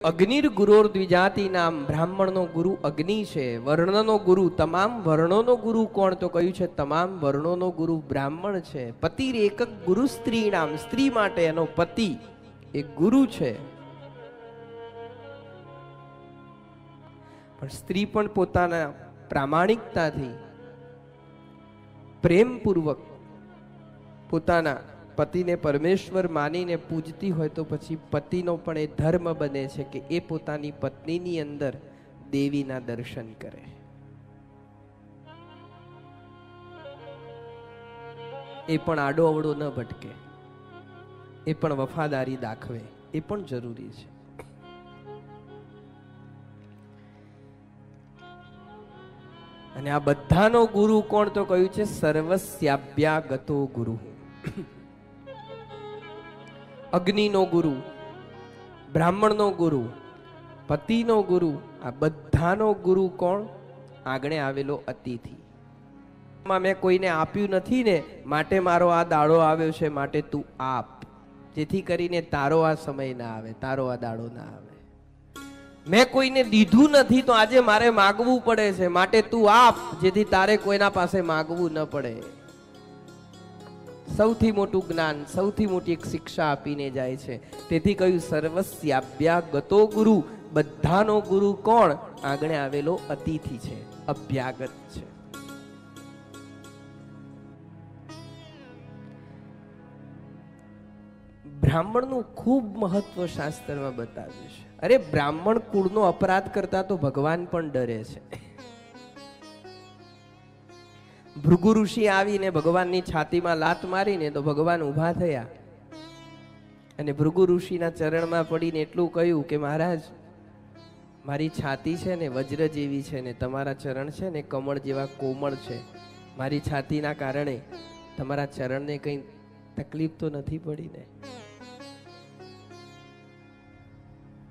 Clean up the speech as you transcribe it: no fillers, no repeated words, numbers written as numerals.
અગ્નિર ગુરોર દ્વિજાતિ નામ, બ્રાહ્મણનો ગુરુ અગ્નિ છે. વર્ણનો ગુરુ, તમામ વર્ણોનો ગુરુ કોણ? તો કહ્યું છે તમામ વર્ણોનો ગુરુ બ્રાહ્મણ છે. પતિર એકક ગુરુ સ્ત્રી નામ, સ્ત્રી માટે એનો પતિ એ ગુરુ છે. પણ સ્ત્રી પણ પોતાના પ્રામાણિકતાથી પ્રેમપૂર્વક પોતાના પતિને પરમેશ્વર માનીને પૂજતી હોય તો પછી પતિનો પણ એ ધર્મ બને છે કે એ પોતાની પત્નીની અંદર દેવીના દર્શન કરે. એ પણ આડો અવળો ન ભટકે, એ પણ વફાદારી દાખવે, એ પણ જરૂરી છે. અને આ બધાનો ગુરુ કોણ? તો કહ્યું છે સર્વસ્યાભ્યાગતો ગુરુ. અગ્નિનો ગુરુ, બ્રાહ્મણનો ગુરુ, પતિનો ગુરુ, આ બધાનો ગુરુ કોણ? આગળ આવેલો અતિથિ. મેં કોઈને આપ્યું નથી ને માટે મારો આ દાડો આવ્યો છે, માટે તું આપ, જેથી કરીને તારો આ સમય ના આવે, તારો આ દાડો ના આવે. મેં કોઈને દીધું નથી તો આજે મારે માગવું પડે છે, માટે તું આપ, જેથી તારે કોઈના પાસે માગવું ન પડે. સૌથી મોટું જ્ઞાન, સૌથી મોટી એક શિક્ષા આપીને જાય છે. તેથી કહ્યું સર્વસ્યાભ્યાગતો ગુરુ. બધાનો ગુરુ કોણ? આગળ આવેલો અતિથિ છે, અભ્યાગત છે. બ્રાહ્મણનું ખૂબ મહત્વ શાસ્ત્રમાં બતાવ્યું છે. અરે બ્રાહ્મણ કુળનો અપરાધ કરતા તો ભગવાન પણ ડરે છે. ભૃગુ ઋષિ આવીને ભગવાનની છાતીમાં લાત મારીને તો ભગવાન ઊભા થયા અને ભૃગુ ઋષિના ચરણમાં પડીને એટલું કહ્યું કે મહારાજ, મારી છાતી છે ને વજ્ર જેવી છે ને તમારા ચરણ છે ને કમળ જેવા કોમળ છે. મારી છાતીના કારણે તમારા ચરણને કંઈ તકલીફ તો નથી પડી ને?